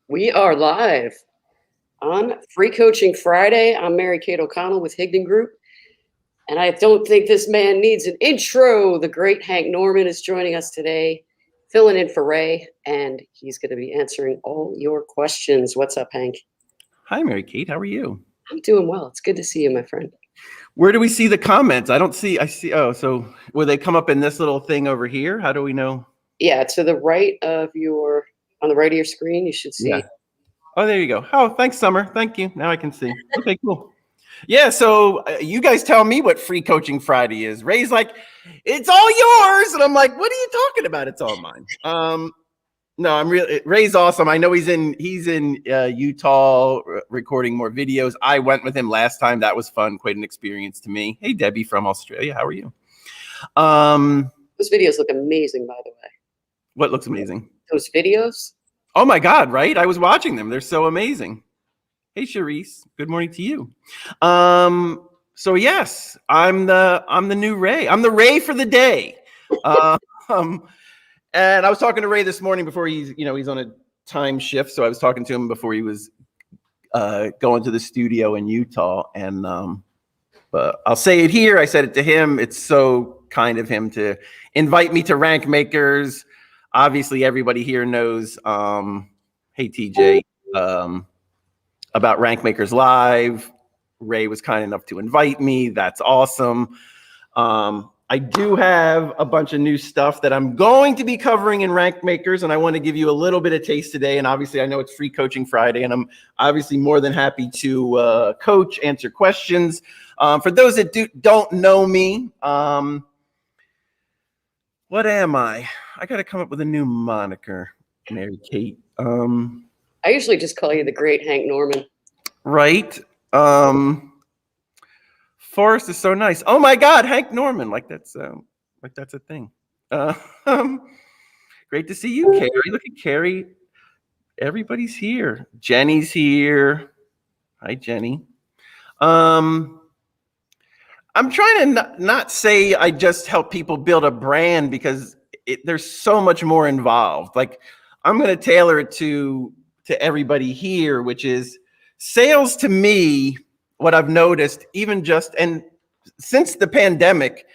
We are live on Free Coaching Friday. I'm Mary Kate O'Connell with Higdon Group, and I don't think this man needs an intro. The great Hank Norman is joining us today, filling in for Ray, and he's going to be answering all your questions. What's up, Hank? Hi, Mary Kate. How are you? I'm doing well. It's good to see you, my friend. Where do we see the comments? I see. Oh, so will they come up in this little thing over here? How do we know? Yeah, to the right of on the right of your screen, you should see. Yeah. Oh, there you go. Oh, thanks, Summer. Thank you. Now I can see. Okay, cool. Yeah, so you guys tell me what Free Coaching Friday is. Ray's like, it's all yours. And I'm like, what are you talking about? It's all mine. No, I'm really Ray's awesome. I know he's in Utah recording more videos. I went with him last time. That was fun. Quite an experience to me. Hey, Debbie from Australia. How are you? Those videos look amazing, by the way. What looks amazing? Those videos? Oh my God, right? I was watching them. They're so amazing. Hey, Charisse. Good morning to you. So yes, I'm the new Ray. I'm the Ray for the day. And I was talking to Ray this morning before he's on a time shift. So I was talking to him before he was going to the studio in Utah. And but I'll say it here. I said it to him. It's so kind of him to invite me to Rank Makers. Obviously, everybody here knows, hey, TJ, about Rank Makers Live. Ray was kind enough to invite me. That's awesome. I do have a bunch of new stuff that I'm going to be covering in Rank Makers, and I want to give you a little bit of taste today. And obviously, I know it's Free Coaching Friday, and I'm obviously more than happy to coach, answer questions. For those that don't know me, what am I? I got to come up with a new moniker, Mary Kate. I usually just call you the great Hank Norman. Right. Forrest is so nice. Oh my God, Hank Norman. Like that's a thing. Great to see you, Carrie. Look at Carrie. Everybody's here. Jenny's here. Hi, Jenny. I'm trying to not say I just help people build a brand because there's so much more involved. Like I'm going to tailor it to everybody here, which is sales to me. What I've noticed, and since the pandemic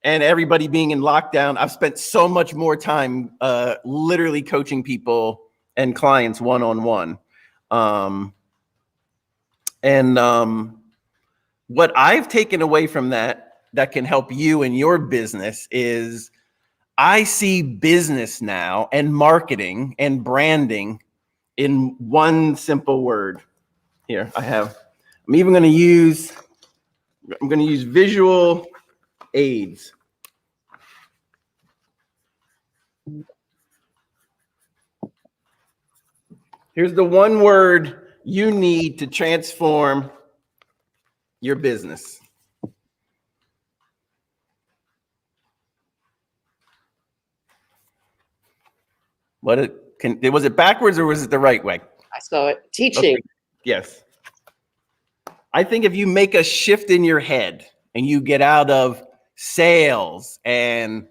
and everybody being in lockdown, I've spent so much more time literally coaching people and clients one-on-one. What I've taken away from that can help you in your business is I see business now and marketing and branding in one simple word. Here, I'm going to use visual aids. Here's the one word you need to transform your business. Was it backwards or was it the right way? I saw it. Teaching. Okay. Yes. I think if you make a shift in your head and you get out of sales and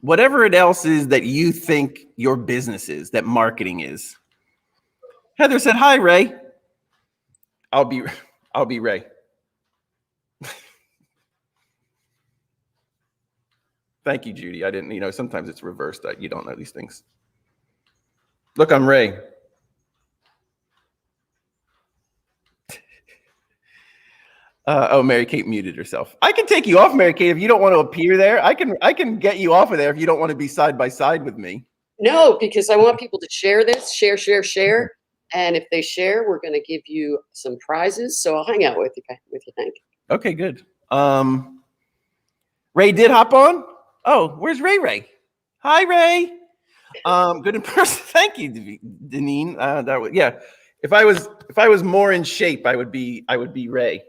whatever it else is that you think your business is, that marketing is. Heather said, "Hi, Ray." I'll be Ray. Thank you, Judy. I didn't, sometimes it's reversed that you don't know these things. Look, I'm Ray. Mary Kate muted herself. I can take you off, Mary Kate, if you don't want to appear there. I can get you off of there if you don't want to be side by side with me. No, because I want people to share this, share. And if they share, we're going to give you some prizes. So I'll hang out with you, Hank. Okay, good. Ray did hop on. Oh, where's Ray? Hi, Ray. Good in person. Thank you, Deneen. Yeah. If I was more in shape, I would be Ray.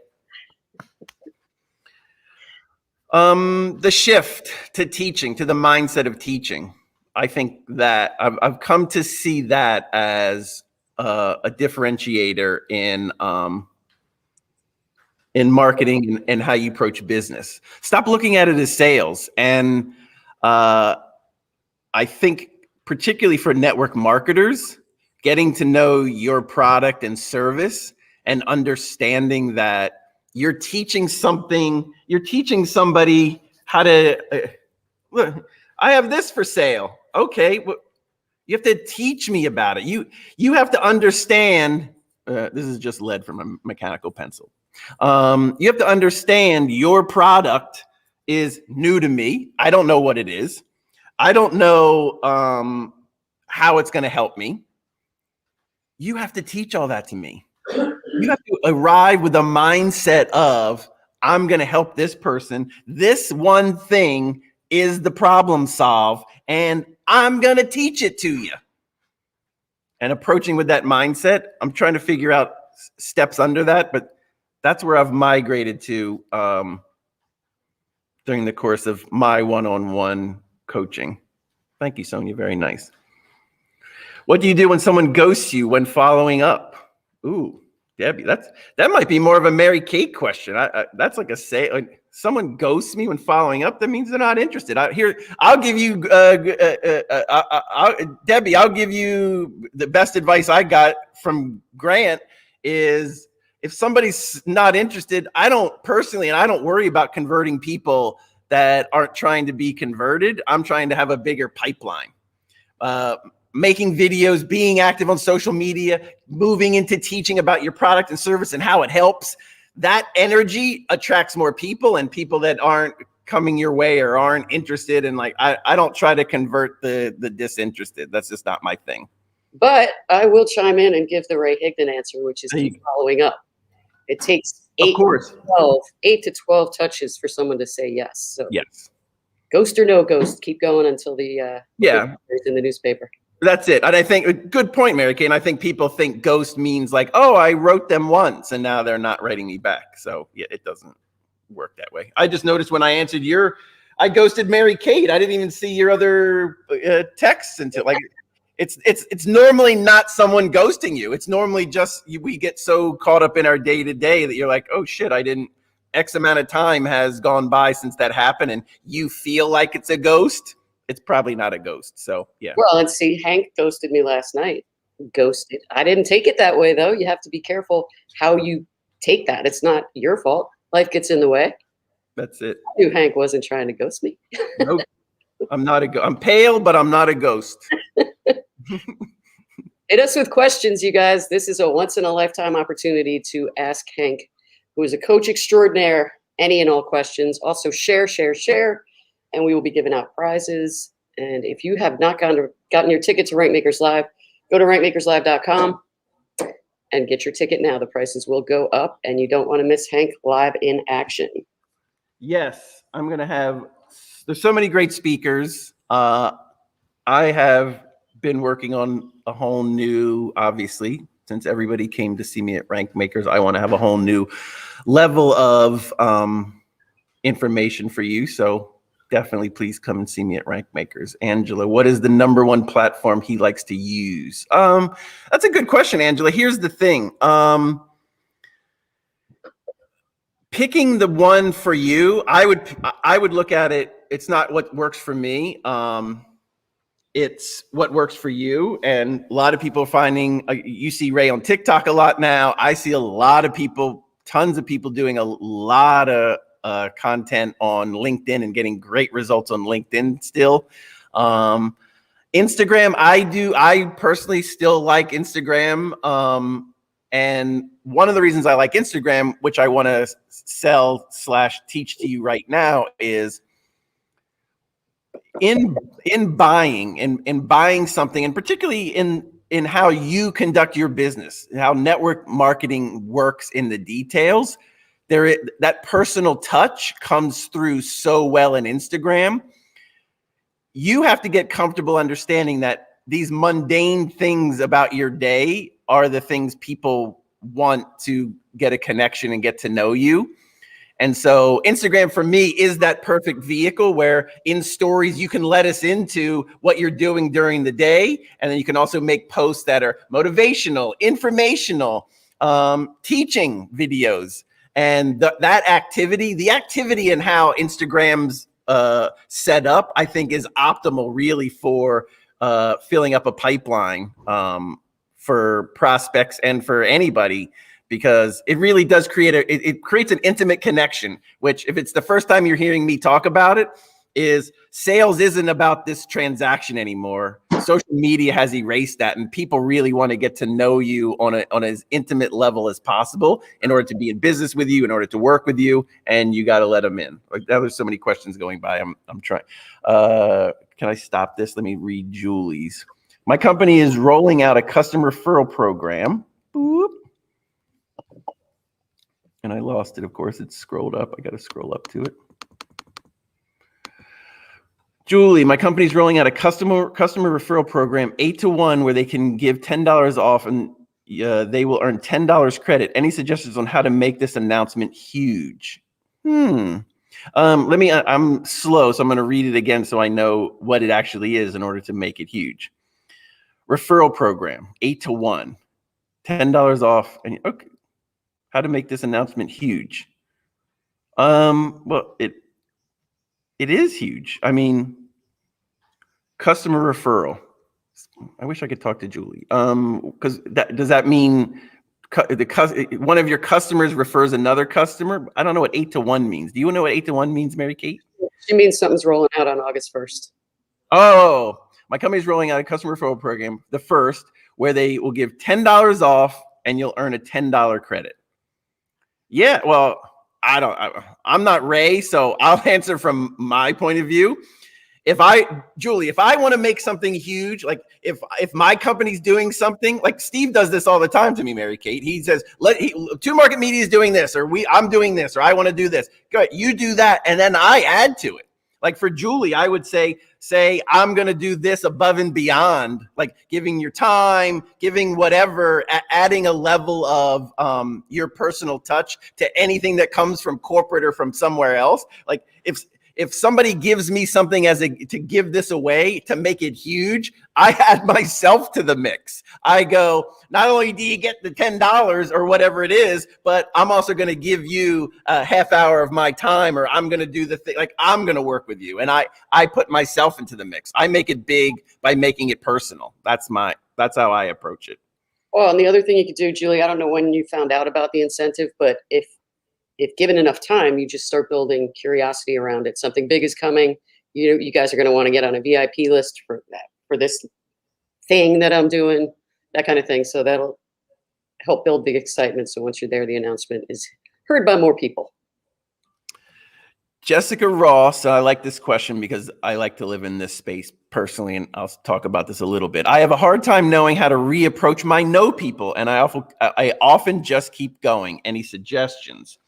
The shift to teaching, to the mindset of teaching. I think that I've come to see that as a differentiator in marketing and how you approach business. Stop looking at it as sales. And I think particularly for network marketers, getting to know your product and service and understanding that you're teaching somebody how to, look, I have this for sale. Okay. Well, you have to teach me about it. You have to understand, this is just lead from a mechanical pencil. You have to understand your product is new to me. I don't know what it is. I don't know how it's going to help me. You have to teach all that to me. You have to arrive with a mindset of, I'm going to help this person. This one thing is the problem solve, and I'm going to teach it to you. And approaching with that mindset, I'm trying to figure out steps under that, but that's where I've migrated to during the course of my one-on-one coaching. Thank you, Sonia. Very nice. What do you do when someone ghosts you when following up? Ooh, Debbie, that might be more of a Mary Kate question. That's like someone ghosts me when following up. That means they're not interested. I'll give you, Debbie. I'll give you the best advice I got from Grant is if somebody's not interested, I don't worry about converting people that aren't trying to be converted. I'm trying to have a bigger pipeline. Making videos, being active on social media, moving into teaching about your product and service and how it helps. That energy attracts more people, and people that aren't coming your way or aren't interested. And I don't try to convert the disinterested. That's just not my thing. But I will chime in and give the Ray Higdon answer, which is keep following up. It takes 8 to 12 touches for someone to say yes. So yes, ghost or no ghost, keep going until the it's in the newspaper. That's it. And I think, good point, Mary Kay. And I think people think ghost means like, oh, I wrote them once and now they're not writing me back. So yeah, it doesn't work that way. I just noticed when I answered I ghosted Mary Kate. I didn't even see your other texts until it's normally not someone ghosting you. It's normally just we get so caught up in our day to day that you're like, oh shit, X amount of time has gone by since that happened, and you feel like it's a ghost. It's probably not a ghost. So yeah. Well, and see, Hank ghosted me last night. Ghosted. I didn't take it that way though. You have to be careful how you take that. It's not your fault. Life gets in the way. That's it. I knew Hank wasn't trying to ghost me. Nope. I'm pale, but I'm not a ghost. Hit us with questions, you guys. This is a once-in-a-lifetime opportunity to ask Hank, who is a coach extraordinaire, any and all questions. Also share, and we will be giving out prizes. And if you have not gotten your ticket to Rankmakers Live, go to rankmakerslive.com and get your ticket now. The prices will go up, and you don't want to miss Hank live in action. Yes, there's so many great speakers. I have been working on a whole new, obviously, since everybody came to see me at Rankmakers, I want to have a whole new level of information for you. So definitely please come and see me at Rankmakers. Angela, what is the #1 platform he likes to use? That's a good question, Angela. Here's the thing. Picking the one for you, I would look at it. It's not what works for me. It's what works for you. And a lot of people are finding, you see Ray on TikTok a lot now. I see a lot of people, tons of people doing a lot of content on LinkedIn and getting great results on LinkedIn still. Instagram, I personally still like Instagram. And one of the reasons I like Instagram, which I want to sell/teach to you right now, is in buying something, and particularly in how you conduct your business, how network marketing works in the details, that personal touch comes through so well in Instagram. You have to get comfortable understanding that these mundane things about your day are the things people want to get a connection and get to know you. And so Instagram for me is that perfect vehicle where in stories, you can let us into what you're doing during the day. And then you can also make posts that are motivational, informational, teaching videos. And that activity, the activity and how Instagram's set up, I think is optimal really for filling up a pipeline for prospects and for anybody, because it really does create it creates an intimate connection, which, if it's the first time you're hearing me talk about it, is sales isn't about this transaction anymore. Social media has erased that, and people really want to get to know you on as intimate level as possible in order to be in business with you, in order to work with you, and you got to let them in. Like, there's so many questions going by. I'm trying. Can I stop this? Let me read Julie's. My company is rolling out a customer referral program. Boop. And I lost it. Of course, it's scrolled up. I got to scroll up to it. Julie, my company's rolling out a customer referral program, 8-to-1, where they can give $10 off, and they will earn $10 credit. Any suggestions on how to make this announcement huge? I'm slow, so I'm going to read it again so I know what it actually is in order to make it huge. Referral program, 8-to-1, $10 off. And okay, how to make this announcement huge? Well, it is huge. I mean, customer referral. I wish I could talk to Julie. Because does that mean one of your customers refers another customer? I don't know what 8-to-1 means. Do you know what 8-to-1 means, Mary Kate? She means something's rolling out on August 1st. Oh, my company's rolling out a customer referral program, the first, where they will give $10 off and you'll earn a $10 credit. Yeah, well, I'm not Ray, so I'll answer from my point of view. Julie, if I want to make something huge, like if my company's doing something, like Steve does this all the time to me, Mary Kate, he says, Two Market Media is doing this, or I'm doing this, or I want to do this. Good, you do that, and then I add to it. Like for Julie, I would say I'm going to do this above and beyond, like giving your time, giving whatever, adding a level of your personal touch to anything that comes from corporate or from somewhere else. Like if somebody gives me something to give this away to make it huge, I add myself to the mix. I go, not only do you get the $10 or whatever it is, but I'm also going to give you a half hour of my time, or I'm going to do the thing, like I'm going to work with you. And I put myself into the mix. I make it big by making it personal. That's how I approach it. Well, and the other thing you could do, Julie, I don't know when you found out about the incentive, but if given enough time, you just start building curiosity around it. Something big is coming. You guys are going to want to get on a VIP list for this thing that I'm doing, that kind of thing. So that'll help build the excitement. So once you're there, the announcement is heard by more people. Jessica Ross, I like this question because I like to live in this space personally, and I'll talk about this a little bit. I have a hard time knowing how to reapproach my no people, and I often just keep going. Any suggestions?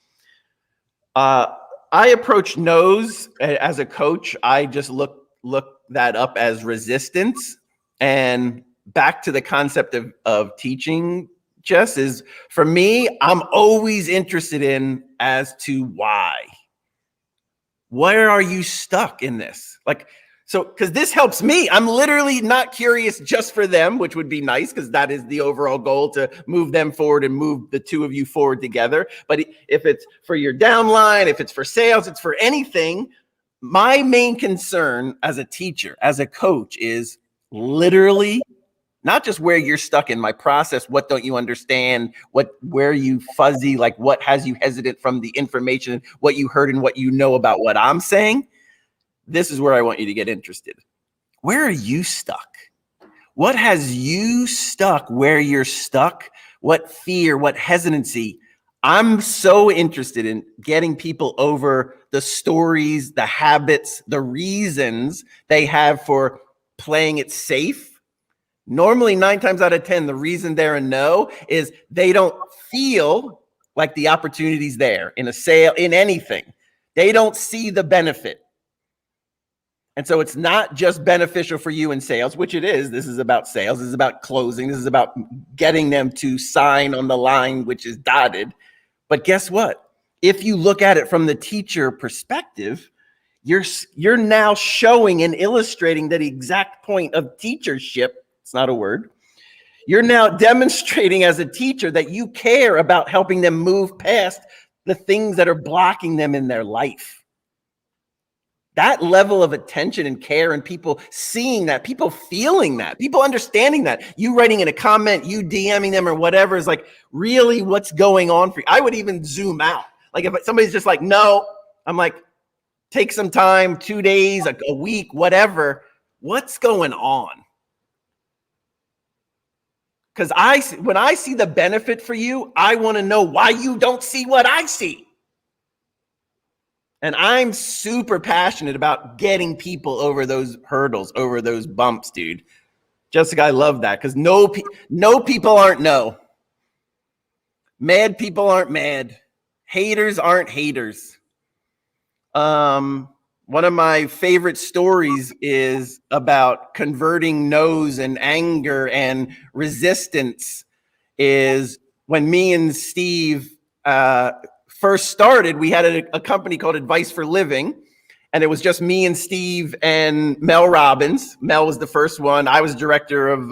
I approach no's as a coach. I just look that up as resistance. And back to the concept of teaching, Jess, is for me, I'm always interested in as to why. Where are you stuck in this? Because this helps me. I'm literally not curious just for them, which would be nice because that is the overall goal, to move them forward and move the two of you forward together. But if it's for your downline, if it's for sales, it's for anything, my main concern as a teacher, as a coach, is literally not just where you're stuck in my process. What don't you understand? Where you fuzzy? Like what has you hesitant from the information, what you heard and what you know about what I'm saying? This is where I want you to get interested. Where are you stuck? What has you stuck where you're stuck? What fear, what hesitancy? I'm so interested in getting people over the stories, the habits, the reasons they have for playing it safe. Normally, 9 times out of 10, the reason they're a no is they don't feel like the opportunity's there in a sale, in anything. They don't see the benefit. And so it's not just beneficial for you in sales, which it is. This is about sales. This is about closing. This is about getting them to sign on the line, which is dotted. But guess what? If you look at it from the teacher perspective, you're now showing and illustrating that exact point of teachership. It's not a word. You're now demonstrating as a teacher that you care about helping them move past the things that are blocking them in their life. that level of attention and care, and people seeing that, people feeling that, people understanding that, you writing in a comment, you DMing them or whatever, is like really what's going on for you. I would even zoom out. Like if somebody's just like, no, I'm like, take some time, 2 days, a week, whatever. What's going on? Because when I see the benefit for you, I want to know why you don't see what I see. And I'm super passionate about getting people over those hurdles, over those bumps, dude. Jessica, I love that, because no people aren't no. Mad people aren't mad. Haters aren't haters. One of my favorite stories is about converting no's and anger and resistance. Is when me and Steve first started, we had a company called Advice for Living, and it was just me and Steve and Mel Robbins. Mel was the first one. I was director of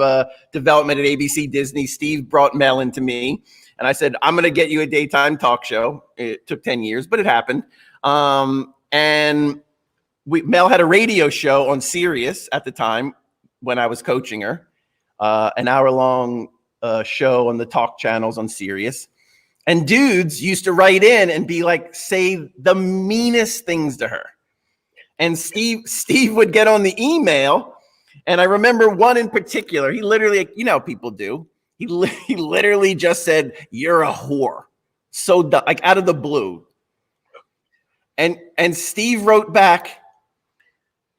development at ABC Disney. Steve brought Mel into me, and I said, I'm going to get you a daytime talk show. It took 10 years, but it happened. And Mel had a radio show on Sirius at the time when I was coaching her, an hour-long show on the talk channels on Sirius. And dudes used to write in and be like, say the meanest things to her. And Steve would get on the email, and I remember one in particular. He literally, you know how people do. He literally just said, "You're a whore." So like out of the blue. And Steve wrote back,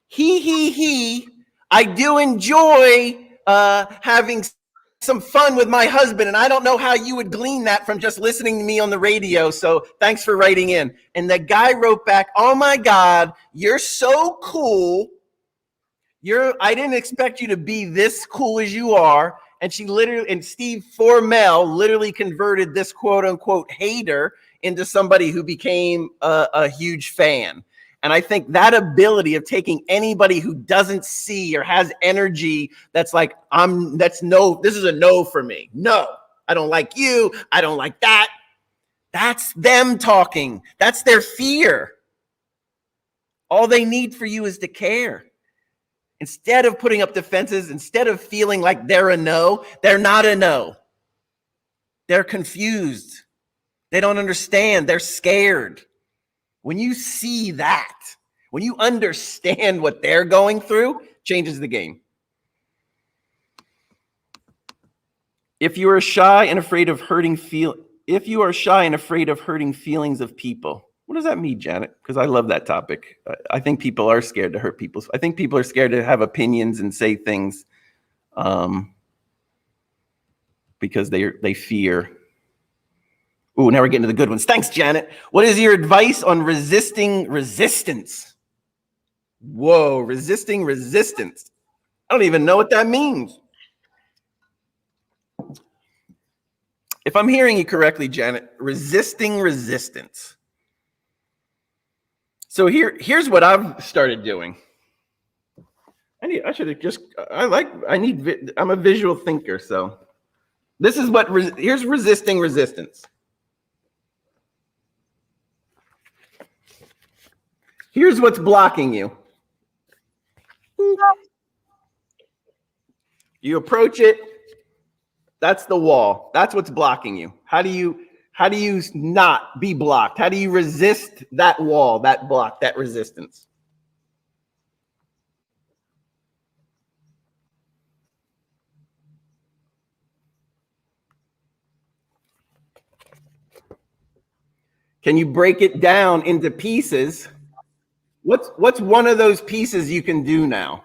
he, I do enjoy having some fun with my husband, and I don't know how you would glean that from just listening to me on the radio, so thanks for writing in. And the guy wrote back, oh my God, you're so cool. I didn't expect you to be this cool as you are. And Steve Formel literally converted this quote unquote hater into somebody who became a huge fan. And I think that ability of taking anybody who doesn't see or has energy that's like, this is a no for me. No, I don't like you. I don't like that. That's them talking. That's their fear. All they need for you is to care. Instead of putting up defenses, instead of feeling like they're a no, they're not a no. They're confused. They don't understand. They're scared. When you see that, when you understand what they're going through, changes the game. If you are shy and afraid of hurting feelings of people, what does that mean, Janet? Because I love that topic. I think people are scared to hurt people. I think people are scared to have opinions and say things because they fear. Ooh, now we're getting to the good ones. Thanks, Janet. What is your advice on resisting resistance? Whoa, resisting resistance. I don't even know what that means. If I'm hearing you correctly, Janet, resisting resistance. So here's what I've started doing. I'm a visual thinker, so this is here's resisting resistance. Here's what's blocking you. You approach it. That's the wall. That's what's blocking you. How do you not be blocked? How do you resist that wall, that block, that resistance? Can you break it down into pieces? What's one of those pieces you can do now?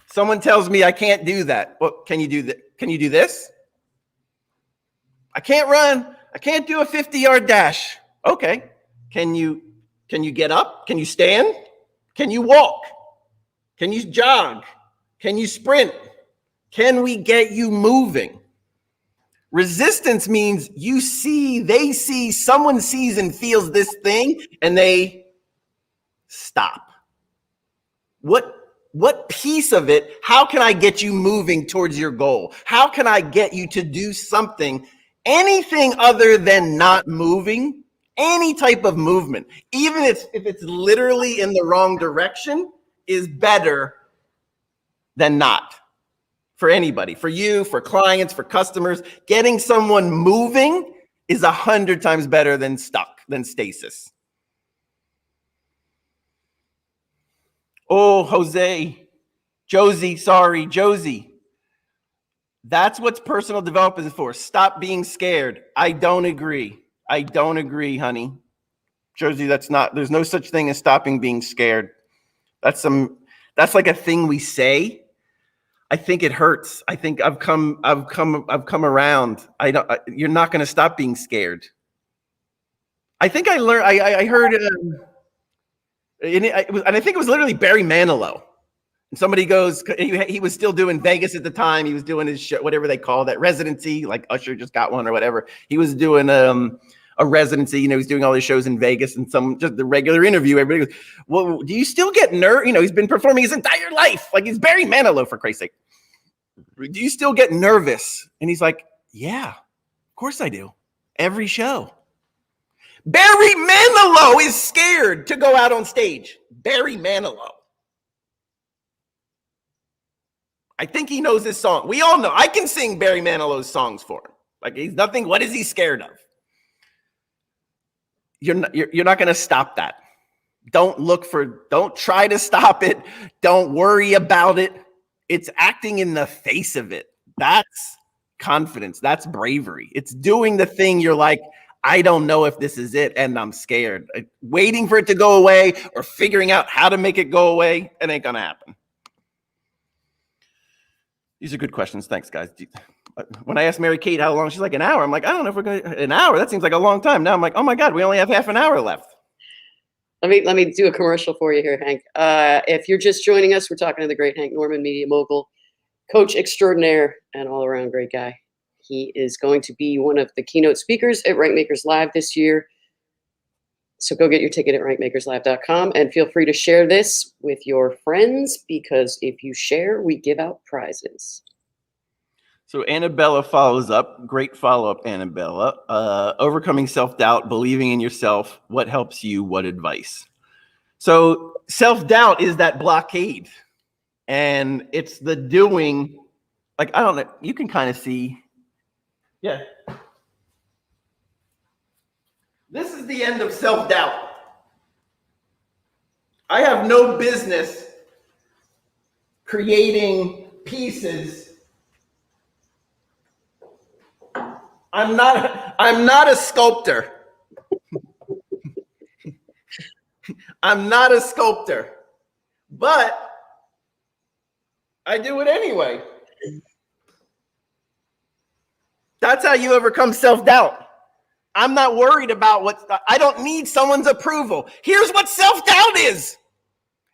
Someone tells me I can't do that. Well, can you do that? Can you do this? I can't run. I can't do a 50-yard dash. Okay. Can you get up? Can you stand? Can you walk? Can you jog? Can you sprint? Can we get you moving? Resistance means someone sees and feels this thing and they stop. What piece of it, how can I get you moving towards your goal? How can I get you to do something? Anything other than not moving Any type of movement, even if it's literally in the wrong direction, is better than not. For anybody, for you, for clients, for customers, getting someone moving is 100 times better than stuck, than stasis. Oh, Josie. That's what personal development is for. Stop being scared. I don't agree, honey. Josie, there's no such thing as stopping being scared. That's like a thing we say. I think it hurts. I think I've come around. You're not going to stop being scared. I think I learned, I heard, and I think it was literally Barry Manilow. And somebody goes, he was still doing Vegas at the time. He was doing his show, whatever they call that, residency, like Usher just got one or whatever. He was doing a residency, he's doing all his shows in Vegas, and just the regular interview, everybody goes, well, do you still get nervous? He's been performing his entire life. Like, he's Barry Manilow, for Christ's sake. Do you still get nervous? And he's like, yeah, of course I do. Every show. Barry Manilow is scared to go out on stage. Barry Manilow. I think he knows his song. We all know. I can sing Barry Manilow's songs for him. Like, he's nothing. What is he scared of? You're not going to stop that. Don't try to stop it. Don't worry about it. It's acting in the face of it. That's confidence. That's bravery. It's doing the thing you're like, I don't know if this is it, and I'm scared. Waiting for it to go away or figuring out how to make it go away, it ain't going to happen. These are good questions. Thanks, guys. When I asked Mary Kate how long, she's like, an hour. I'm like, I don't know if we're going to, an hour? That seems like a long time. Now I'm like, oh my God, we only have half an hour left. Let me do a commercial for you here, Hank. If you're just joining us, we're talking to the great Hank Norman, media mogul, coach extraordinaire, and all-around great guy. He is going to be one of the keynote speakers at Rankmakers Live this year. So go get your ticket at rankmakerslive.com, and feel free to share this with your friends, because if you share, we give out prizes. So Annabella follows up. Great follow-up, Annabella. Overcoming self-doubt, believing in yourself. What helps you? What advice? So self-doubt is that blockade. And it's the doing. Like, I don't know. You can kind of see. Yeah. This is the end of self-doubt. I have no business creating pieces. I'm not a sculptor. I'm not a sculptor, but I do it anyway. That's how you overcome self-doubt. I'm not worried about I don't need someone's approval. Here's what self-doubt is.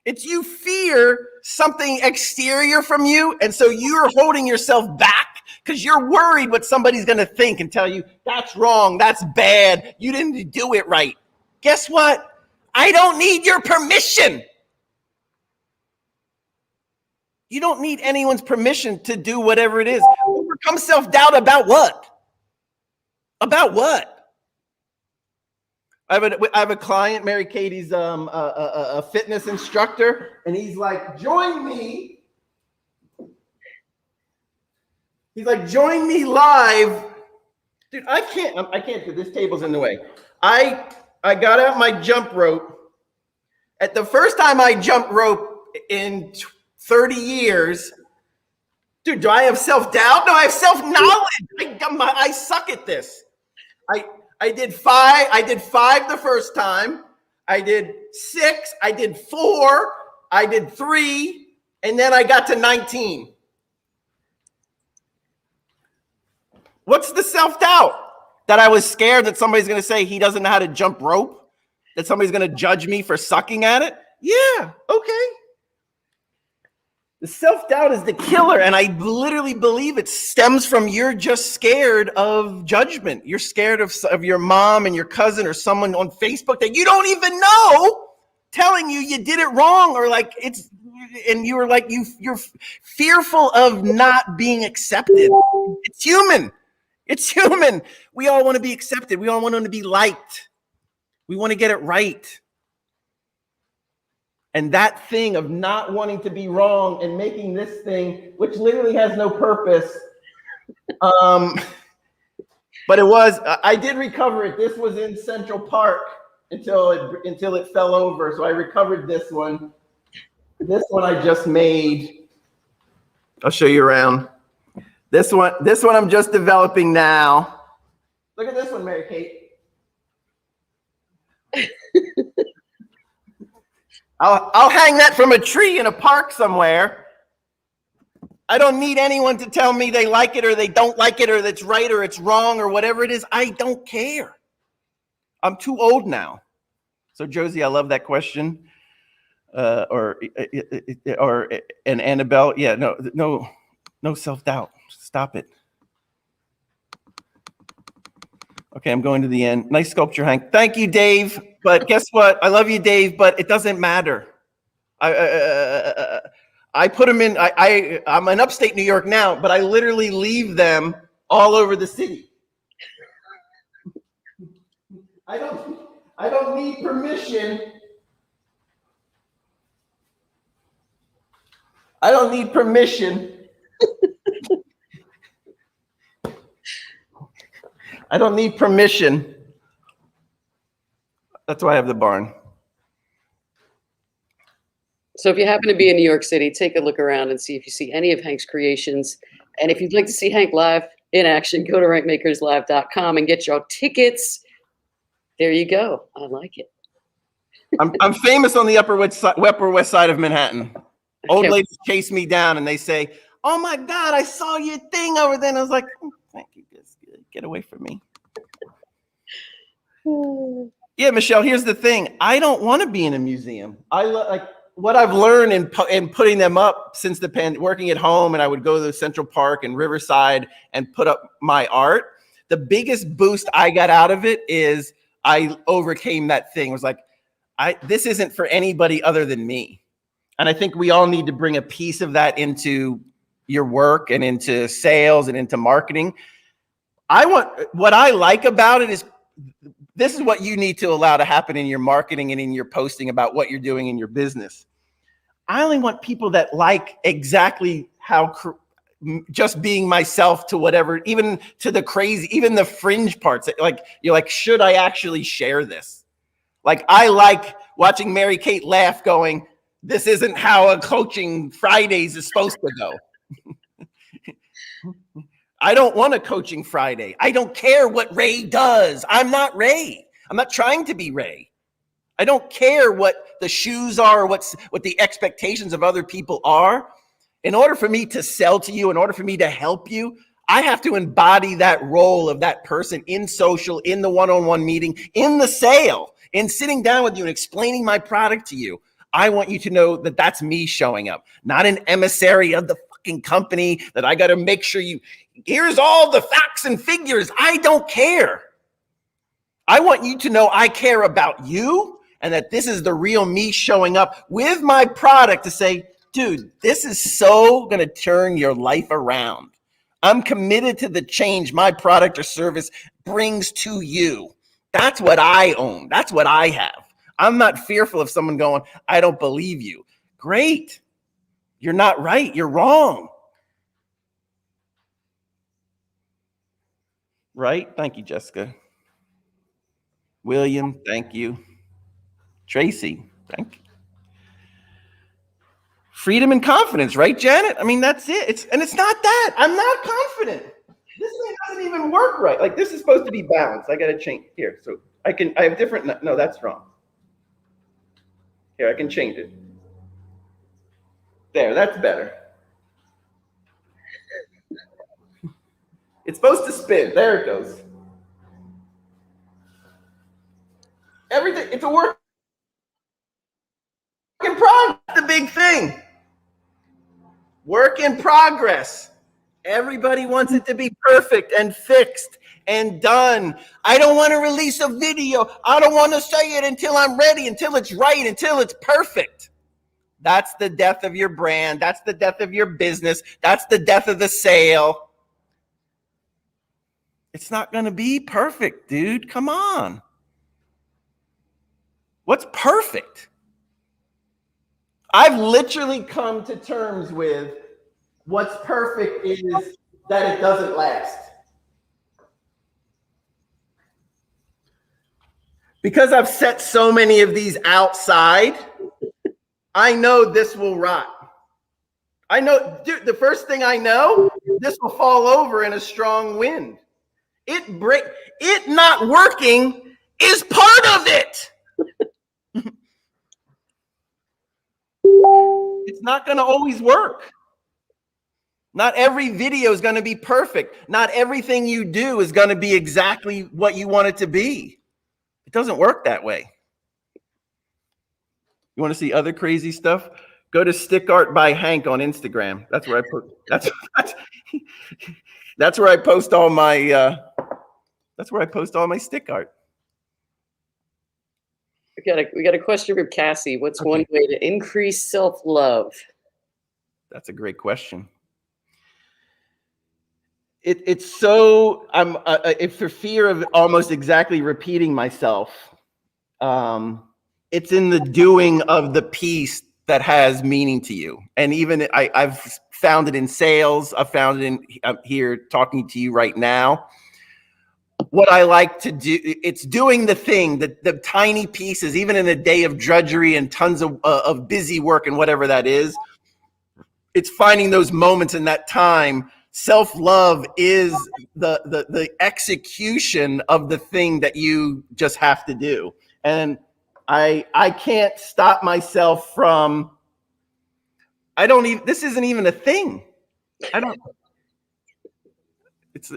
It's you fear something exterior from you, and so you're holding yourself back because you're worried what somebody's going to think and tell you, that's wrong, that's bad, you didn't do it right. Guess what? I don't need your permission. You don't need anyone's permission to do whatever it is. Overcome self-doubt about what? About what? I have a client, Mary Katie's a fitness instructor, and he's like, join me. He's like, join me live. Dude, I can't do this. Table's in the way. I got out my jump rope. At the first time I jumped rope in 30 years, dude, do I have self-doubt? No, I have self-knowledge. I suck at this. I did five the first time. I did 6. I did 4. I did 3. And then I got to 19. What's the self-doubt? That I was scared that somebody's going to say he doesn't know how to jump rope? That somebody's going to judge me for sucking at it? Yeah, okay. The self-doubt is the killer, and I literally believe it stems from you're just scared of judgment. You're scared of your mom and your cousin or someone on Facebook that you don't even know telling you did it wrong, or like and you were like you're fearful of not being accepted. It's human. It's human. We all want to be accepted. We all want to be liked. We want to get it right. And that thing of not wanting to be wrong and making this thing, which literally has no purpose. But it was, I did recover it. This was in Central Park until it fell over. So I recovered this one. This one I just made. I'll show you around. This one I'm just developing now. Look at this one, Mary Kate. I'll hang that from a tree in a park somewhere. I don't need anyone to tell me they like it or they don't like it or that's right or it's wrong or whatever it is. I don't care. I'm too old now. So Josie, I love that question. Or and Annabelle, yeah, no self-doubt. Stop it. Okay, I'm going to the end. Nice sculpture, Hank. Thank you, Dave. But guess what? I love you, Dave, but it doesn't matter. I put them in. I'm in upstate New York now, but I literally leave them all over the city. I don't need permission. I don't need permission. I don't need permission. That's why I have the barn. So if you happen to be in New York City, take a look around and see if you see any of Hank's creations. And if you'd like to see Hank live in action, go to rankmakerslive.com and get your tickets. There you go. I like it. I'm famous on the Upper West Side of Manhattan. Old ladies chase me down and they say, "Oh my God, I saw your thing over there." And I was like, "Thank you, just get away from me." Yeah, Michelle, here's the thing. I don't want to be in a museum. I like what I've learned in putting them up since the working at home, and I would go to Central Park and Riverside and put up my art. The biggest boost I got out of it is I overcame that thing. It was like, this isn't for anybody other than me. And I think we all need to bring a piece of that into your work and into sales and into marketing. What I like about it is this is what you need to allow to happen in your marketing and in your posting about what you're doing in your business. I only want people that like exactly how just being myself to whatever, even to the crazy, even the fringe parts. Like, you're like, should I actually share this? Like, I like watching Mary Kate laugh going, this isn't how a coaching Fridays is supposed to go. I don't want a coaching Friday. I don't care what Ray does. I'm not Ray. I'm not trying to be Ray. I don't care what the shoes are or what the expectations of other people are. In order for me to sell to you, in order for me to help you, I have to embody that role of that person in social, in the one-on-one meeting, in the sale, in sitting down with you and explaining my product to you. I want you to know that that's me showing up, not an emissary of the fucking company that I got to make sure here's all the facts and figures. I don't care. I want you to know I care about you and that this is the real me showing up with my product to say, dude, this is so going to turn your life around. I'm committed to the change my product or service brings to you. That's what I own. That's what I have. I'm not fearful of someone going, I don't believe you. Great. You're not right. You're wrong. Right? Thank you, Jessica. William, thank you. Tracy, thank you. Freedom and confidence, right, Janet? I mean, that's it. It's not that. I'm not confident. This thing doesn't even work right. Like, this is supposed to be balanced. I got to change here. So I have different, no, that's wrong. Here, I can change it. There, that's better. It's supposed to spin. There it goes. Everything, it's a work in progress. The big thing. Work in progress. Everybody wants it to be perfect and fixed and done. I don't want to release a video. I don't want to say it until I'm ready, until it's right, until it's perfect. That's the death of your brand. That's the death of your business. That's the death of the sale. It's not going to be perfect, dude. Come on. What's perfect? I've literally come to terms with what's perfect is that it doesn't last. Because I've set so many of these outside, I know this will rot. I know, dude, the first thing I know, this will fall over in a strong wind. It not working is part of it. It's not going to always work. Not every video is going to be perfect. Not everything you do is going to be exactly what you want it to be. It doesn't work that way. You want to see other crazy stuff? Go to Stick Art by Hank on Instagram. That's where I put. That's where I post all my. That's where I post all my stick art. We got a question from Cassie. What's one way to increase self-love? That's a great question. It's so if for fear of almost exactly repeating myself, it's in the doing of the piece that has meaning to you. And even I've found it in sales. I've found it in I'm here talking to you right now. What I like to do, it's doing the thing, the tiny pieces, even in a day of drudgery and tons of busy work and whatever that is. It's finding those moments in that time. Self-love is the execution of the thing that you just have to do. And I can't stop myself from, this isn't even a thing.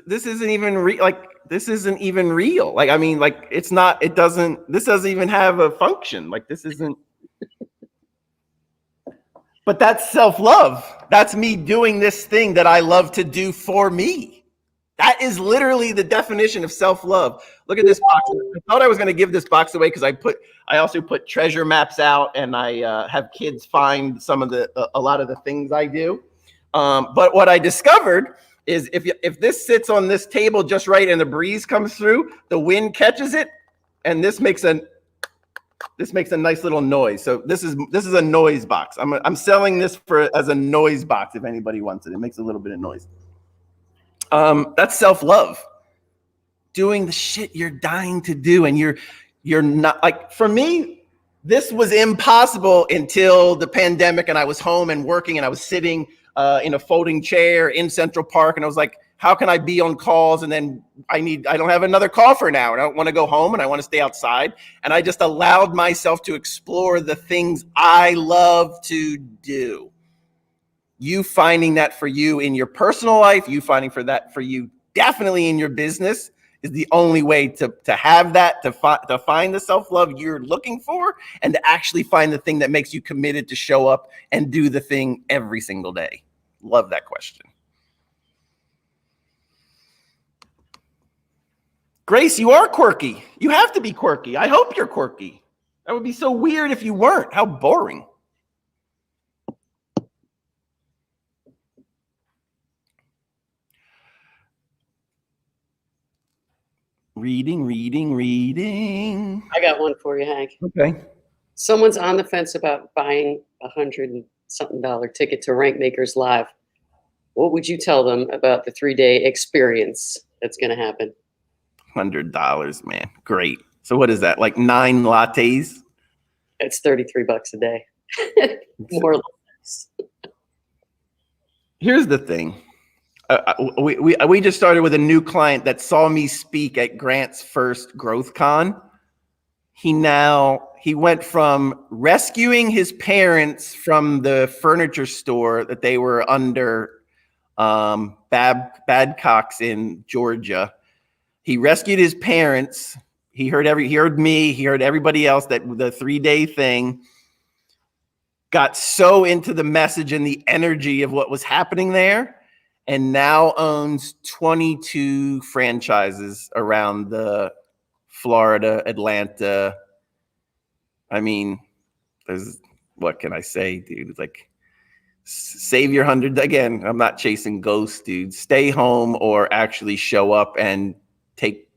This isn't even this isn't even real. Like, I mean, like, this doesn't even have a function. Like, this isn't, but that's self-love. That's me doing this thing that I love to do for me. That is literally the definition of self-love. Look at this box. I thought I was going to give this box away because I also put treasure maps out, and I have kids find a lot of the things I do. But what I discovered is if this sits on this table just right and the breeze comes through, the wind catches it, and this makes a nice little noise. So this is a noise box. I'm selling this as a noise box if anybody wants it. It makes a little bit of noise. That's self-love. Doing the shit you're dying to do, and you're not, like, for me, this was impossible until the pandemic, and I was home and working, and I was sitting in a folding chair in Central Park, and I was like, how can I be on calls, and then I don't have another call for an hour, and I don't want to go home, and I want to stay outside. And I just allowed myself to explore the things I love to do. You finding that for you in your personal life, you finding that for you definitely in your business is the only way to have that, to find the self-love you're looking for, and to actually find the thing that makes you committed to show up and do the thing every single day. Love that question. Grace, you are quirky. You have to be quirky. I hope you're quirky. That would be so weird if you weren't. How boring. Reading. I got one for you, Hank. Okay. Someone's on the fence about buying $100-something ticket to Rankmakers Live. What would you tell them about the 3-day experience that's going to happen? $100, man. Great. So what is that? Like 9 lattes? It's $33 a day. More or less. Here's the thing. We just started with a new client that saw me speak at Grant's first Growth Con. He went from rescuing his parents from the furniture store that they were under, Babcock's in Georgia. He rescued his parents. He heard me. He heard everybody else, that the 3-day thing. Got so into the message and the energy of what was happening there, and now owns 22 franchises around the Florida, Atlanta. I mean, what can I say, dude? It's like, save your 100. Again, I'm not chasing ghosts, dude. Stay home or actually show up and pay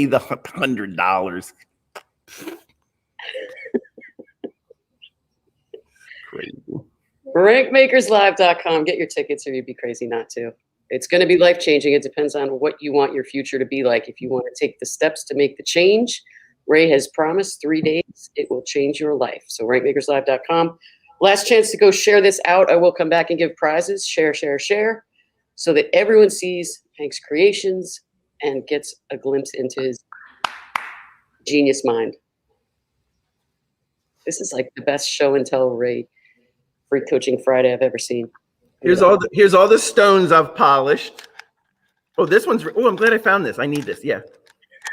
the $100. crazy. Rankmakerslive.com. Get your tickets, or you'd be crazy not to. It's going to be life-changing. It depends on what you want your future to be like. If you want to take the steps to make the change, Ray has promised 3 days it will change your life. So rankmakerslive.com. Last chance to go share this out. I will come back and give prizes. Share, share, share, so that everyone sees Hank's creations and gets a glimpse into his genius mind. This is like the best show and tell Ray Free Coaching Friday I've ever seen. Here's all the stones I've polished. Oh, this one's. Oh, I'm glad I found this. I need this. Yeah.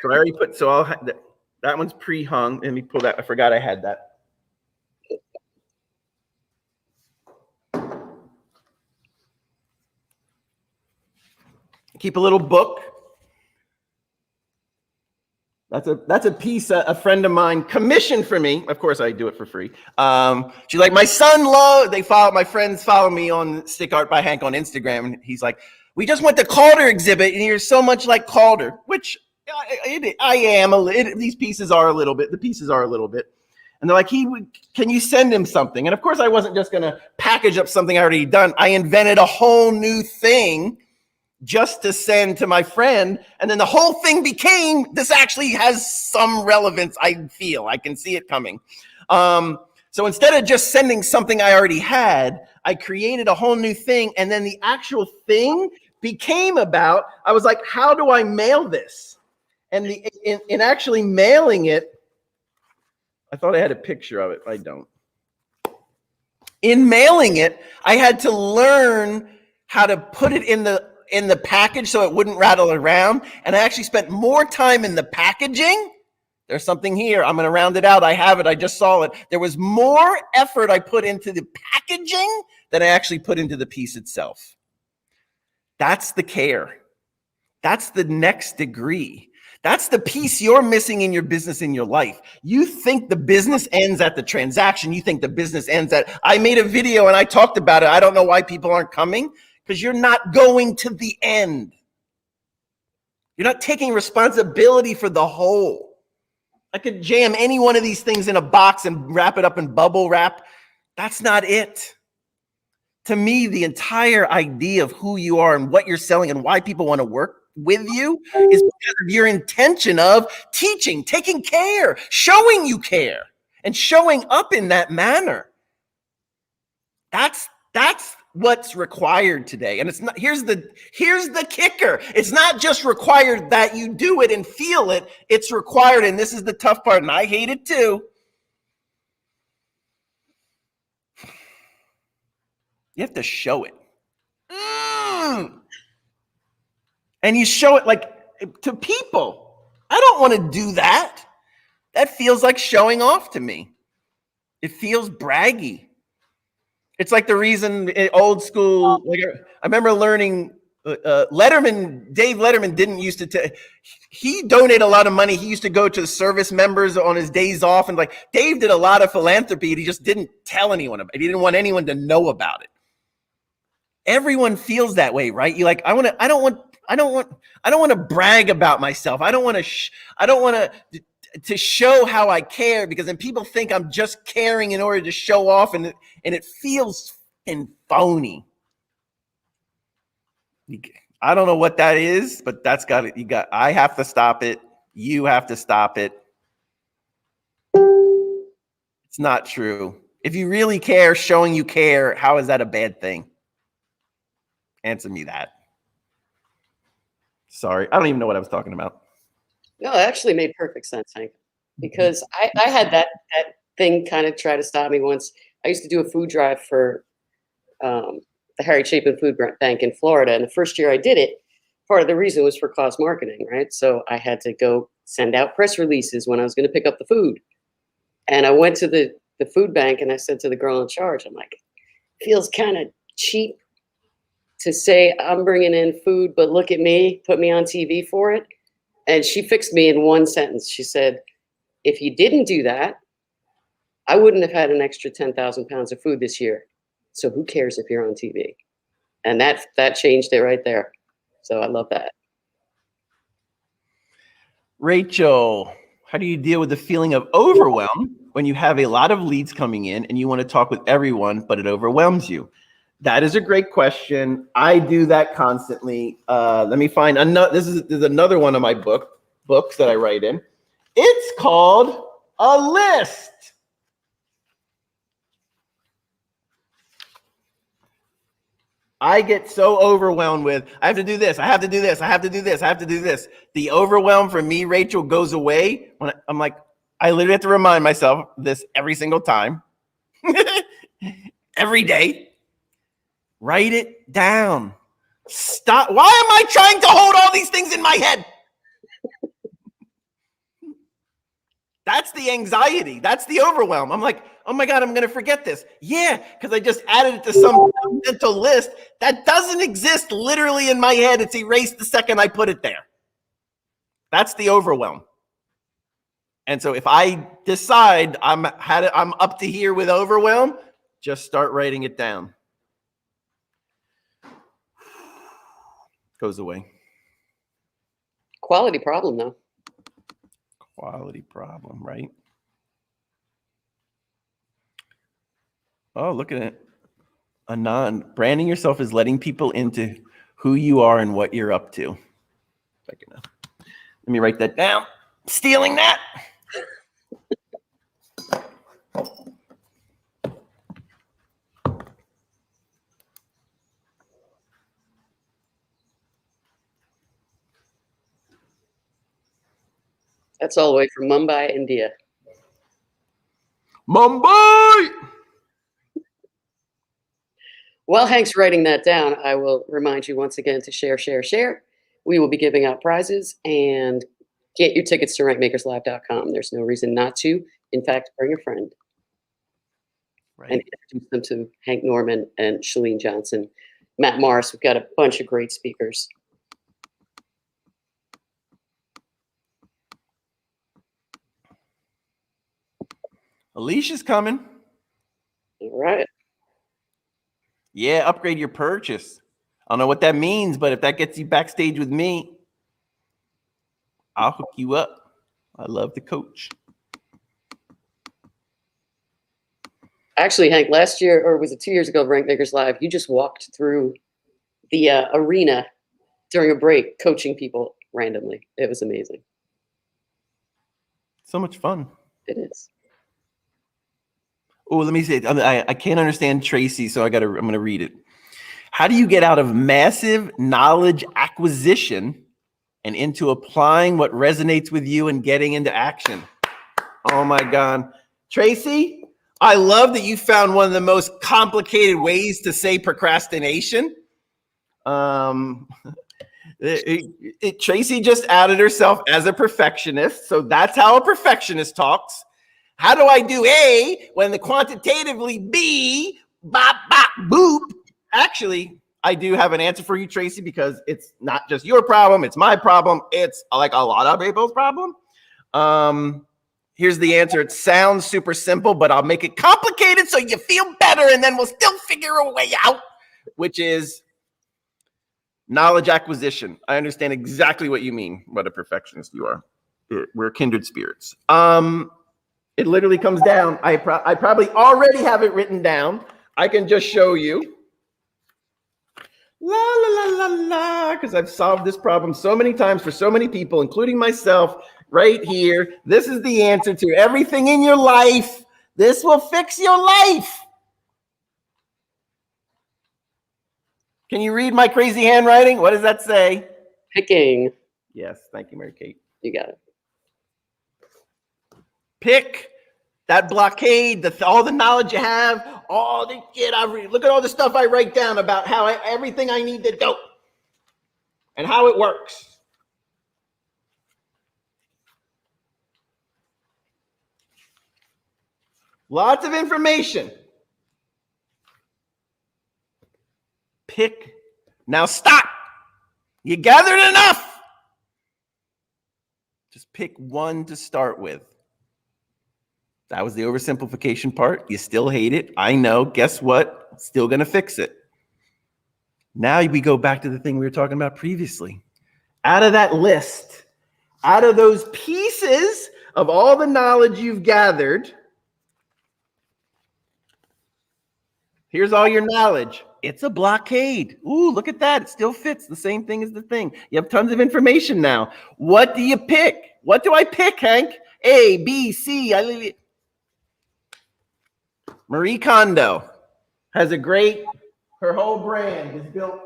So I already put. So I'll. That one's pre-hung. Let me pull that. I forgot I had that. Keep a little book. That's a piece a friend of mine commissioned for me. Of course, I do it for free. She's like, my son my friends follow me on Stick Art by Hank on Instagram, and he's like, we just went to Calder exhibit, and you're so much like Calder, which I am. These pieces are a little bit. The pieces are a little bit, and they're like, can you send him something? And of course, I wasn't just gonna package up something I already done. I invented a whole new thing just to send to my friend. And then the whole thing became, this actually has some relevance. I can see it coming. So instead of just sending something I already had, I created a whole new thing. And then the actual thing became about, I was like, how do I mail this? And in actually mailing it, I thought I had a picture of it. I don't. In mailing it, I had to learn how to put it in the package so it wouldn't rattle around. And I actually spent more time in the packaging. There's something here. I'm going to round it out. I have it. I just saw it. There was more effort I put into the packaging than I actually put into the piece itself. That's the care. That's the next degree. That's the piece you're missing in your business, in your life. You think the business ends at the transaction. You think the business ends at, I made a video and I talked about it. I don't know why people aren't coming. Because you're not going to the end. You're not taking responsibility for the whole. I could jam any one of these things in a box and wrap it up in bubble wrap. That's not it. To me, the entire idea of who you are and what you're selling and why people want to work with you is because of your intention of teaching, taking care, showing you care, and showing up in that manner. That's what's required today. And it's not, here's the kicker. It's not just required that you do it and feel it. It's required, and this is the tough part, and I hate it too. You have to show it. And you show it like to people. I don't want to do that. That feels like showing off to me. It feels braggy. It's like the reason old school, like I remember learning Letterman, Dave Letterman didn't used to, he donated a lot of money. He used to go to the service members on his days off, and like Dave did a lot of philanthropy. And he just didn't tell anyone about it. He didn't want anyone to know about it. Everyone feels that way, right? You like, I don't want to brag about myself. I don't want to show how I care, because then people think I'm just caring in order to show off, and it feels phony. I don't know what that is, but that's got it. I have to stop it. You have to stop it. It's not true. If you really care, showing you care, how is that a bad thing? Answer me that. Sorry, I don't even know what I was talking about. No, it actually made perfect sense, Hank, because I had that thing kind of try to stop me once. I used to do a food drive for the Harry Chapin Food Bank in Florida, and the first year I did it, part of the reason was for cause marketing, right? So I had to go send out press releases when I was going to pick up the food. And I went to the food bank, and I said to the girl in charge, I'm like, feels kind of cheap to say I'm bringing in food, but look at me, put me on TV for it. And she fixed me in one sentence. She said, if you didn't do that, I wouldn't have had an extra 10,000 pounds of food this year. So who cares if you're on TV? And that changed it right there. So I love that. Rachel, how do you deal with the feeling of overwhelm when you have a lot of leads coming in and you want to talk with everyone, but it overwhelms you? That is a great question. I do that constantly. Let me find another. This is another one of my books that I write in. It's called a list. I get so overwhelmed with, I have to do this, I have to do this, I have to do this, I have to do this. The overwhelm for me, Rachel, goes away when I'm like, I literally have to remind myself this every single time. Every day. Write it down. Stop. Why am I trying to hold all these things in my head? That's the anxiety. That's the overwhelm. I'm like, oh my God, I'm going to forget this. Yeah, because I just added it to some mental list that doesn't exist literally in my head. It's erased the second I put it there. That's the overwhelm. And so if I decide I'm up to here with overwhelm, just start writing it down. Goes away. Quality problem, though. Quality problem, right? Oh, look at it. Anand, branding yourself is letting people into who you are and what you're up to. Let me write that down. Stealing that. That's all the way from Mumbai, India. Mumbai! While Hank's writing that down, I will remind you once again to share, share, share. We will be giving out prizes, and get your tickets to rankmakerslive.com. There's no reason not to. In fact, bring a friend. Right. And introduce them to Hank Norman and Chalene Johnson. Matt Morris, we've got a bunch of great speakers. Alicia's coming. All right. Yeah, upgrade your purchase. I don't know what that means, but if that gets you backstage with me, I'll hook you up. I love to coach. Actually, Hank, last year, or was it 2 years ago, Rank Makers Live, you just walked through the arena during a break, coaching people randomly. It was amazing. So much fun. It is. Oh, let me say, I can't understand Tracy, so I'm going to read it. How do you get out of massive knowledge acquisition and into applying what resonates with you and getting into action? Oh my God. Tracy, I love that you found one of the most complicated ways to say procrastination. Tracy just outed herself as a perfectionist. So that's how a perfectionist talks. How do I do A when the quantitatively B, bop, bop, boop? Actually, I do have an answer for you, Tracy, because it's not just your problem. It's my problem. It's like a lot of people's problem. Here's the answer. It sounds super simple, but I'll make it complicated so you feel better, and then we'll still figure a way out, which is knowledge acquisition. I understand exactly what you mean, what a perfectionist you are. We're kindred spirits. It literally comes down. I probably already have it written down. I can just show you. La, la, la, la, la, because I've solved this problem so many times for so many people, including myself, right here. This is the answer to everything in your life. This will fix your life. Can you read my crazy handwriting? What does that say? Picking. Yes, thank you, Mary Kate. You got it. Pick that blockade, all the knowledge you have, all the shit I read. Look at all the stuff I write down about how everything I need to do and how it works. Lots of information. Pick. Now stop. You gathered enough. Just pick one to start with. That was the oversimplification part. You still hate it. I know. Guess what? Still going to fix it. Now we go back to the thing we were talking about previously. Out of that list, out of those pieces of all the knowledge you've gathered, Here's all your knowledge. It's a blockade. Ooh, look at that. It still fits. The same thing as the thing. You have tons of information now. What do you pick? What do I pick, Hank? A, B, C. Marie Kondo has her whole brand is built.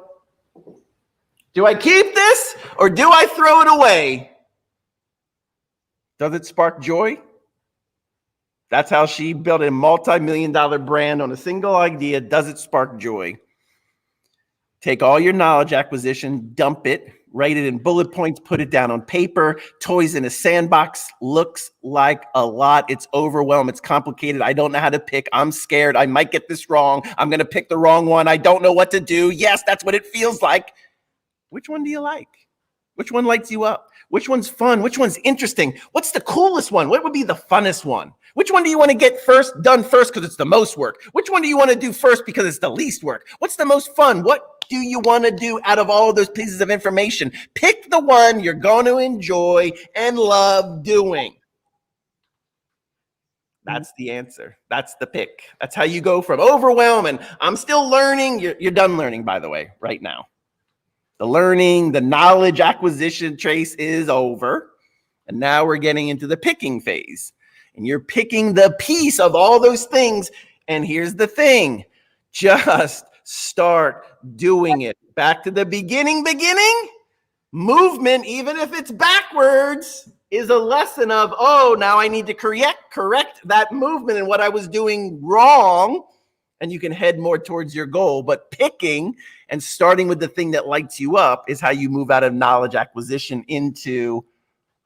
Do I keep this or do I throw it away? Does it spark joy? That's how she built a multi-million-dollar brand on a single idea. Does it spark joy? Take all your knowledge acquisition, dump it, write it in bullet points, put it down on paper. Toys in a sandbox looks like a lot. It's overwhelmed. It's complicated. I don't know how to pick. I'm scared. I might get this wrong. I'm going to pick the wrong one. I don't know what to do. Yes, that's what it feels like. Which one do you like? Which one lights you up? Which one's fun? Which one's interesting? What's the coolest one? What would be the funnest one? Which one do you want to get done first because it's the most work? Which one do you want to do first because it's the least work? What's the most fun? What do you want to do out of all of those pieces of information? Pick the one you're going to enjoy and love doing. That's the answer. That's the pick. That's how you go from overwhelm and I'm still learning. You're done learning, by the way, right now. The learning, the knowledge acquisition trace is over. And now we're getting into the picking phase. And you're picking the piece of all those things. And here's the thing. Just start doing it. Back to the beginning. Movement, even if it's backwards, is a lesson of, oh, now I need to correct that movement and what I was doing wrong. And you can head more towards your goal. But picking and starting with the thing that lights you up is how you move out of knowledge acquisition into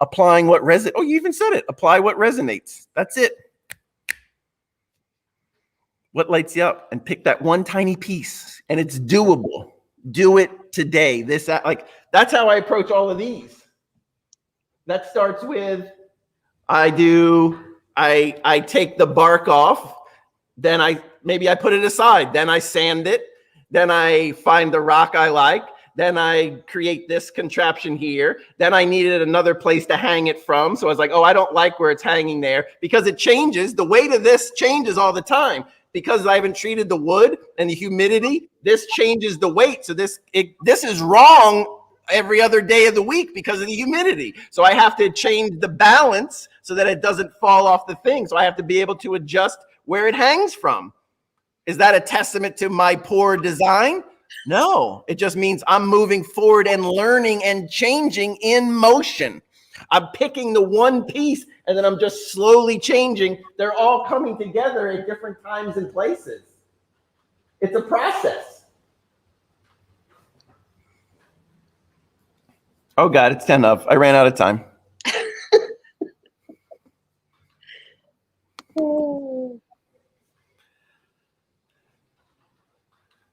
applying what resonates. Oh, you even said it. Apply what resonates. That's it. What lights you up? And pick that one tiny piece. And it's doable. Do it today. That's how I approach all of these. That starts with I take the bark off. Then maybe I put it aside. Then I sand it. Then I find the rock I like. Then I create this contraption here. Then I needed another place to hang it from. So I was like, oh, I don't like where it's hanging there because it changes. The weight of this changes all the time because I haven't treated the wood and the humidity. This changes the weight. So this is wrong every other day of the week because of the humidity. So I have to change the balance so that it doesn't fall off the thing. So I have to be able to adjust where it hangs from. Is that a testament to my poor design? No, it just means I'm moving forward and learning and changing in motion. I'm picking the one piece and then I'm just slowly changing. They're all coming together at different times and places. It's a process. Oh God, it's 10 of. I ran out of time.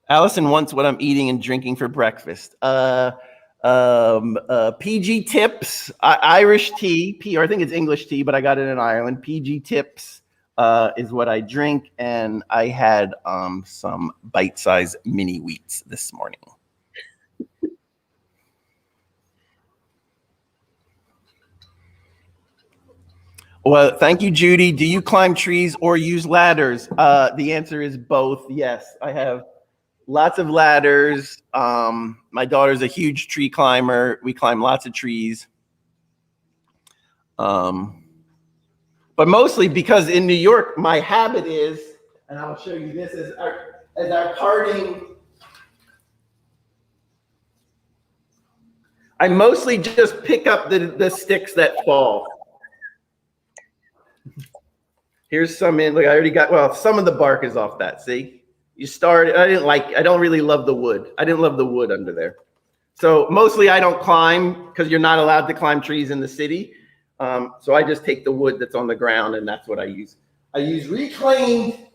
Allison wants what I'm eating and drinking for breakfast. PG Tips, Irish tea, or I think it's English tea, but I got it in Ireland. PG Tips is what I drink, and I had some bite-sized mini wheats this morning. Well, thank you, Judy. Do you climb trees or use ladders? The answer is both. Yes, I have lots of ladders. My daughter's a huge tree climber. We climb lots of trees. But mostly because in New York, my habit is, and I'll show you this as our parting. I mostly just pick up the sticks that fall. Here's some in, look, I already got, well, some of the bark is off that, see? You start, I don't really love the wood. I didn't love the wood under there. So mostly I don't climb because you're not allowed to climb trees in the city. So I just take the wood that's on the ground and that's what I use. I use reclaimed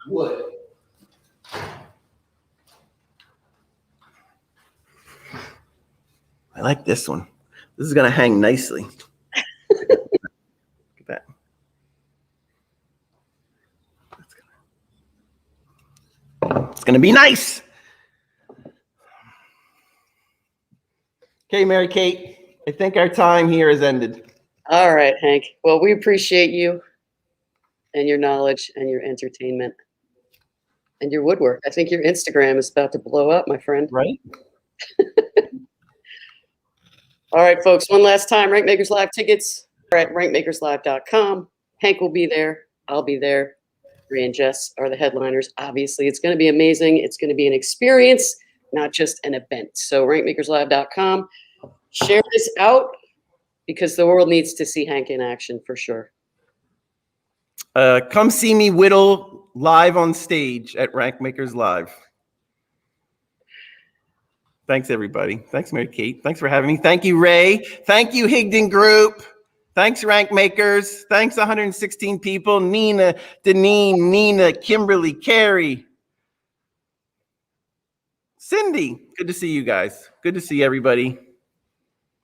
wood. I like this one. This is gonna hang nicely. Look at that. It's gonna be nice. Okay, Mary Kate, I think our time here has ended. All right, Hank. Well, we appreciate you and your knowledge and your entertainment. And your woodwork. I think your Instagram is about to blow up, my friend. Right? All right, folks, one last time, Rankmakers Live tickets are at rankmakerslive.com. Hank will be there. I'll be there. Bree and Jess are the headliners. Obviously, it's going to be amazing. It's going to be an experience, not just an event. So rankmakerslive.com. Share this out because the world needs to see Hank in action for sure. Come see me whittle live on stage at Rankmakers Live. Thanks, everybody. Thanks, Mary Kate. Thanks for having me. Thank you, Ray. Thank you, Higdon Group. Thanks, Rankmakers. Thanks, 116 people. Nina, Deneen, Nina, Kimberly, Carrie, Cindy. Good to see you guys. Good to see everybody.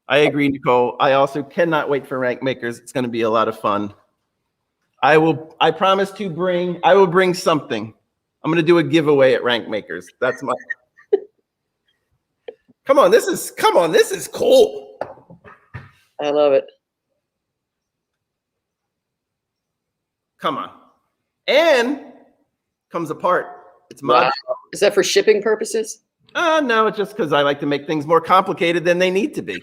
I agree, Nicole. I also cannot wait for Rankmakers. It's going to be a lot of fun. I promise to I will bring something. I'm going to do a giveaway at Rankmakers. That's my. Come on, this is cool. I love it. Come on. And comes apart. It's mud. Wow. Is that for shipping purposes? No, it's just because I like to make things more complicated than they need to be.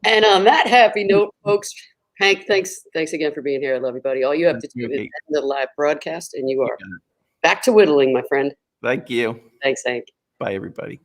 And on that happy note, folks, Hank, thanks again for being here. I love you, buddy. All you have to do is end the live broadcast, and you are back to whittling, my friend. Thank you. Thanks, Hank. Bye, everybody.